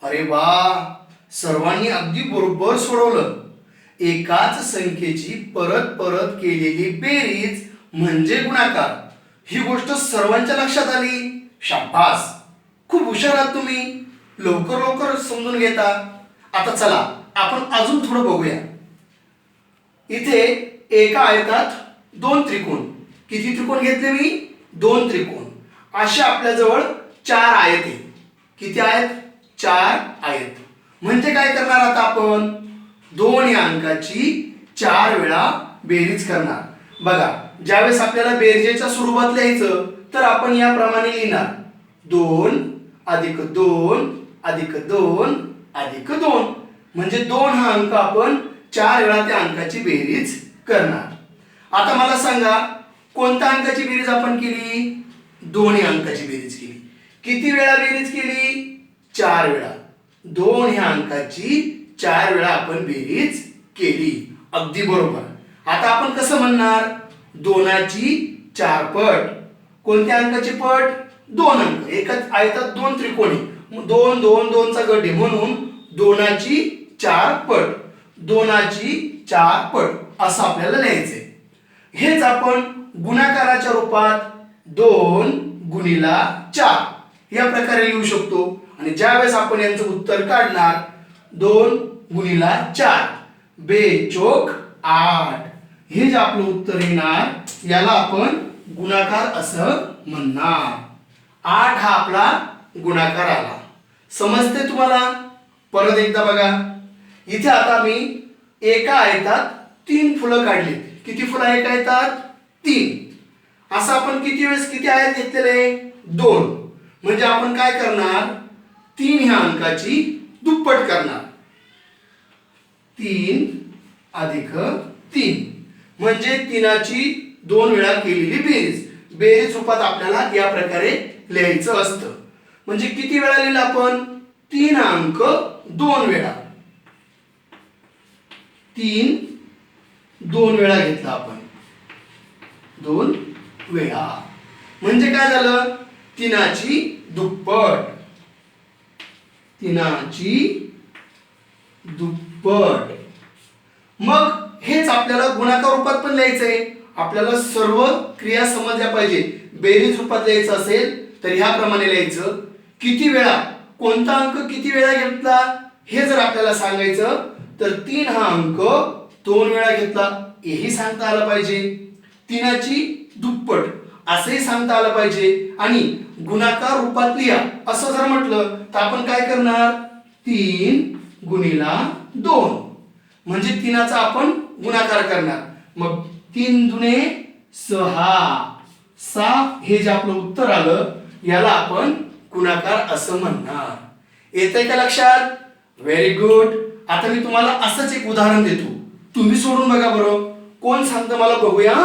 अरे वा, सर्वांनी अगदी बरोबर सोडवलं. एकाच संख्येची परत परत केलेली बेरीज म्हणजे गुणाकार. ही गोष्ट सर्वांच्या लक्षात आली. शाबास, खूप हुशार आहात तुम्ही. लवकर लवकर समजून घेता. आता चला आपण अजून थोडं बघूया. इथे एका आयतात दोन त्रिकोण. किती त्रिकोण घेतले मी? दोन त्रिकोण. असे आपल्याजवळ चार आयत आहे. किती आहेत? चार आयत. म्हणजे काय करणार आता आपण? दोन या अंकाची चार वेळा बेरीज करणार. बघा, ज्यावेळेस आपल्याला बेरजेच्या स्वरूपात लिहायचं तर आपण याप्रमाणे लिहिणार. 2 अधिक 2 अधिक 2 अधिक 2. म्हणजे 2 हा अंक आपण चार वेळा त्या अंकाची बेरीज करणार. आता मला सांगा, कोणत्या अंकाची बेरीज आपण केली? 2 या अंकाची बेरीज केली. किती वेळा बेरीज केली? चार वेळा. 2 ह्या अंकाची चार वेळा आपण बेरीज केली. अगदी बरोबर. आता आपण कसं म्हणणार? 2ची 4 पट. कोणत्या अंकाची पट? 2 अंक. एकाच आयतात दोन त्रिकोण आहे. 2 2 2 चा गट आहे म्हणून 2ची 4 पट. 2ची 4 पट असं आपल्याला लिहायचंय. हेच आपण गुणाकाराच्या रूपात 2 गुणिला 4 या प्रकारे लिहू शकतो. आणि ज्यावेळेस आपण यांचं उत्तर काढणार 2 गुणिला 4 बेचोक 8, हे जे आपलं उत्तर येणार याला आपण गुणाकार असं म्हणणार. 8 हा आपला गुणाकार आला. समजते तुम्हाला? परत एकदा बघा. इथे आता मी एका आयतात 3 फुलं काढली. किती फुलं एका आयतात? 3. असं आपण किती वेळेस किती आयत घेतलेले? 2. म्हणजे आपण काय करणार? 3 ह्या अंकाची दुप्पट करणार. 3 अधिक 3 म्हणजे 3ची 2 वेळा केलेली बेरीज. बेरीज रूपात आपल्याला या प्रकारे लिहायचं असतं. म्हणजे किती वेळा लिहिलं आपण? 3 अंक 2 वेळा. 3 2 वेळा घेतला आपण. 2 वेळा म्हणजे काय झालं? 3ची दुप्पट. 3ची दुप्पट. मग हेच आपल्याला गुणाकार रूपात पण लिहायचंय. आपल्याला सर्व क्रिया समजल्या पाहिजे. बेरीज रूपात लिहायचं असेल तर ह्याप्रमाणे लिहायचं. किती वेळा कोणता अंक किती वेळा घेतला हे जर आपल्याला सांगायचं तर 3 हा अंक 2 वेळा घेतला हेही सांगता आलं पाहिजे. 3ची दुप्पट असंही सांगता आलं पाहिजे. आणि गुणाकार रूपात लिहा असं जर म्हटलं तर आपण काय करणार? 3 गुणिला 2 म्हणजे 3चा आपण गुणाकार करणार. मग 3 दुणे 6. 6 हे जे आपलं उत्तर आलं याला आपण गुणाकार असं म्हणणार. येतंय का लक्षात? Very good. आता मी तुम्हाला असंच एक उदाहरण देतो. तुम्ही सोडून बघा बरं. कोण सांगतं मला बघूया.